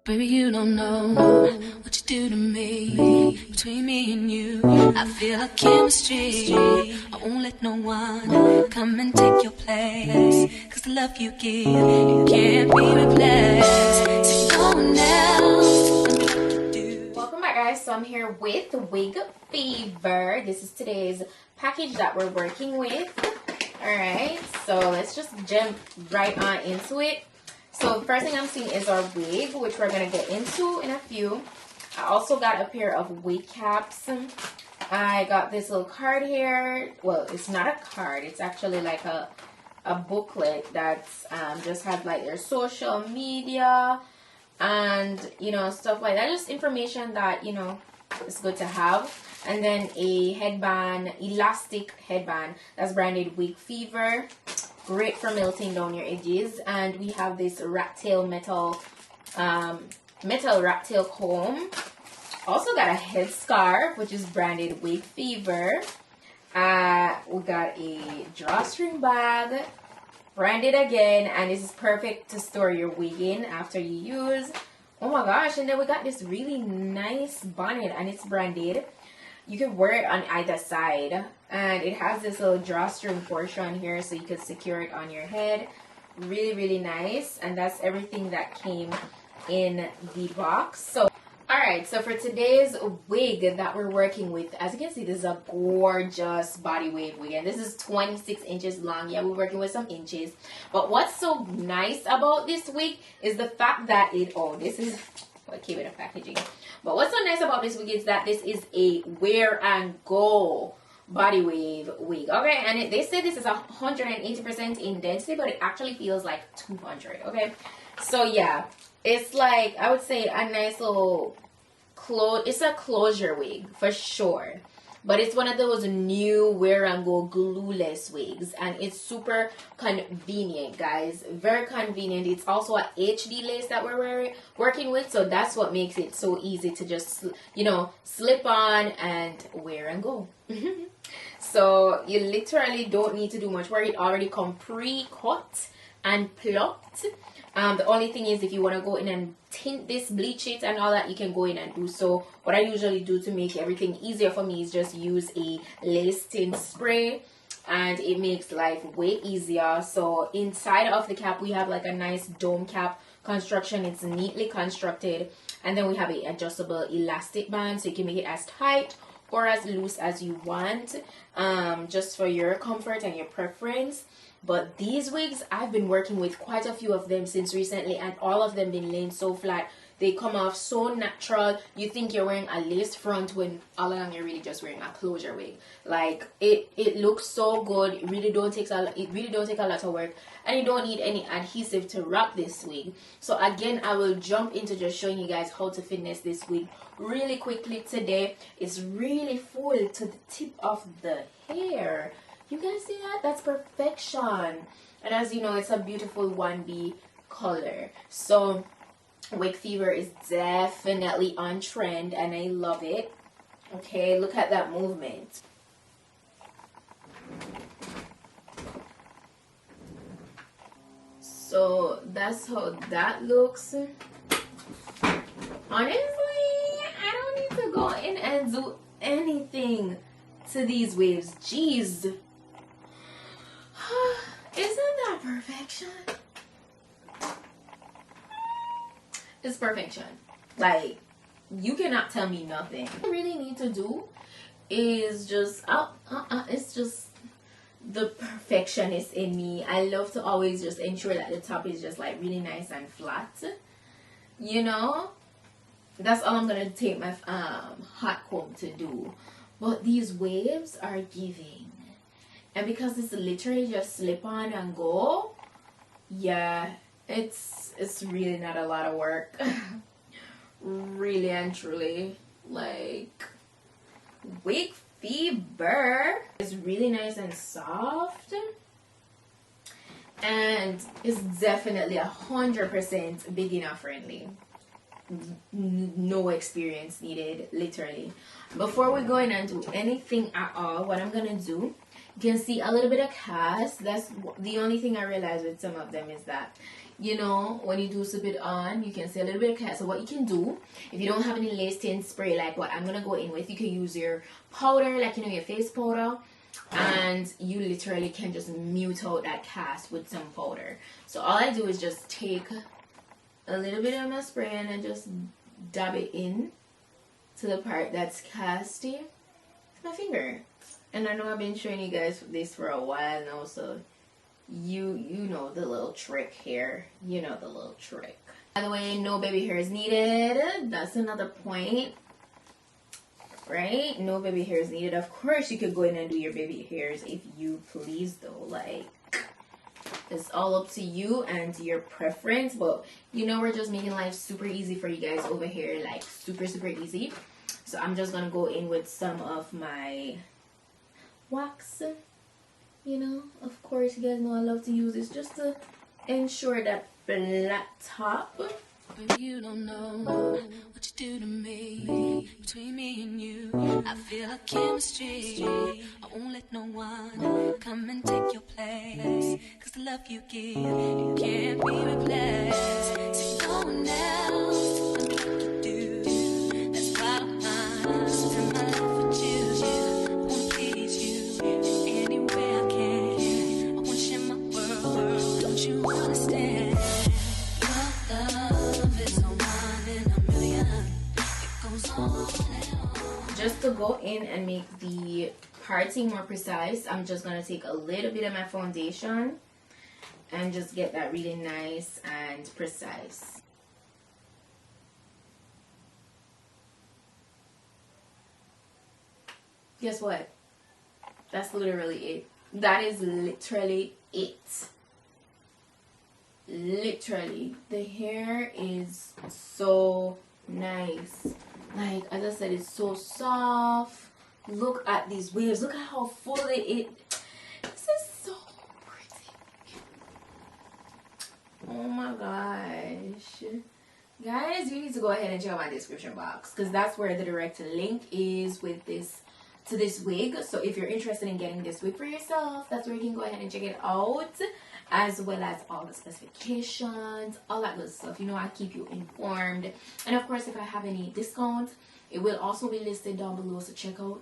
Baby, you don't know what you do to me. Between me and you, I feel a chemistry. I won't let no one come and take your place. Cause the love you give, it can't be replaced. So no one else can do what you do. Welcome back, guys. So I'm here with Wig Fever. This is today's package that we're working with. Alright, so let's just jump right on into it. So the first thing I'm seeing is our wig, which we're going to get into in a few. I also got a pair of wig caps. I got this little card here. Well, it's not a card. It's actually like a booklet that's just has like their social media and, you know, stuff like that. Just information that, you know, it's good to have. And then a headband, elastic headband that's branded Wig Fever. Great for melting down your edges. And we have this rat tail metal rat tail comb. Also got a head scarf, which is branded Wig Fever. We got a drawstring bag, branded again, and this is perfect to store your wig in after you use. Oh my gosh! And then we got this really nice bonnet, and it's branded. You can wear it on either side, and it has this little drawstring portion here so you can secure it on your head. Really nice. And that's everything that came in the box. So alright, so for today's wig that we're working with, as you can see, this is a gorgeous body wave wig, and this is 26 inches long. Yeah, we're working with some inches, but what's so nice about this wig is the fact that this is what came in the packaging. But what's so nice about this wig is that this is a wear and go body wave wig. Okay, and they say this is 180% in density, but it actually feels like 200. Okay, so yeah, it's like, I would say a nice little it's a closure wig for sure. But it's one of those new wear and go glueless wigs, and it's super convenient, guys. Very convenient. It's also a HD lace that we're working with, so that's what makes it so easy to just, you know, slip on and wear and go. So you literally don't need to do much work. It already comes pre-cut and plucked. The only thing is, if you want to go in and tint this, bleach it and all that, you can go in and do so. What I usually do to make everything easier for me is just use a lace tint spray, and it makes life way easier. So inside of the cap we have like a nice dome cap construction. It's neatly constructed, and then we have a adjustable elastic band, so you can make it as tight or as loose as you want, just for your comfort and your preference. But these wigs, I've been working with quite a few of them since recently, and all of them been laying so flat. They come off so natural. You think you're wearing a lace front when all along you're really just wearing a closure wig. Like it looks so good. It really don't take a lot of work, and you don't need any adhesive to wrap this wig. So again, I will jump into just showing you guys how to finesse this wig really quickly today. It's really full to the tip of the hair. You guys see that? That's perfection. And as you know, it's a beautiful 1B color. So Wig Fever is definitely on trend, and I love it. Okay, look at that movement. So that's how that looks. Honestly, I don't need to go in and do anything to these waves. Jeez. Isn't that perfection? It's perfection. Like, you cannot tell me nothing. What I really need to do is just it's just the perfectionist in me. I love to always just ensure that the top is just like really nice and flat, you know. That's all I'm gonna take my hot comb to do. But these waves are giving, and because it's literally just slip on and go, yeah, it's really not a lot of work. Really and truly, like, Wig Fever is really nice and soft, and it's definitely 100% beginner friendly. No experience needed, literally. Before we go in and do anything at all, what I'm gonna do, you can see a little bit of cast. That's the only thing I realized with some of them, is that you know, when you do slip it on, you can see a little bit of cat. So what you can do, if you don't have any lace tint spray like what I'm gonna go in with, you can use your powder, like, you know, your face powder, and you literally can just mute out that cast with some powder. So all I do is just take a little bit of my spray and I just dab it in to the part that's casty with my finger. And I know I've been showing you guys this for a while now, so you know the little trick here. You know the little trick. By the way, no baby hair is needed. That's another point, right? No baby hair is needed. Of course, you could go in and do your baby hairs if you please, though. Like, it's all up to you and your preference. But you know, we're just making life super easy for you guys over here, like super easy. So I'm just gonna go in with some of my wax. You know, of course, you guys know I love to use this just to ensure that flat top. Baby, you don't know what you do to me. Between me and you, I feel a chemistry. I won't let no one come and take your place. Cause the love you give, it can't be replaced. So no one else can do like you do. That's why I spend my life with you. I wanna please you any way I can. I wanna share my world, don't you understand? Your love is on one in a million. It goes on and on. Just to go in and make the parting more precise, I'm just going to take a little bit of my foundation and just get that really nice and precise. Guess what? That's literally it. That is literally it. Literally. The hair is so nice. Like, as I said, it's so soft. Look at these waves. Look at how fully it. This is so pretty. Oh my gosh. Guys, you need to go ahead and check out my description box, because that's where the direct link is with this to this wig. So if you're interested in getting this wig for yourself, that's where you can go ahead and check it out, as well as all the specifications, all that good stuff. You know, I keep you informed. And of course, if I have any discount, it will also be listed down below, so check out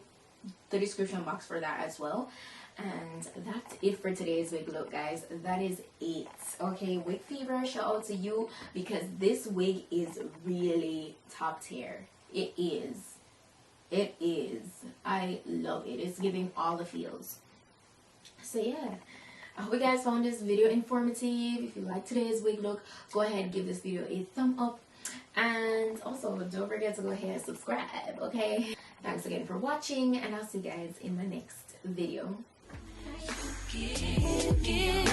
the description box for that as well. And that's it for today's wig look, guys. That is it. Okay, Wig Fever, shout out to you, because this wig is really top tier. It is. It is. I love it. It's giving all the feels. So yeah, I hope you guys found this video informative. If you like today's wig look, go ahead and give this video a thumb up. And also, don't forget to go ahead and subscribe, okay? Thanks again for watching, and I'll see you guys in my next video. Yeah.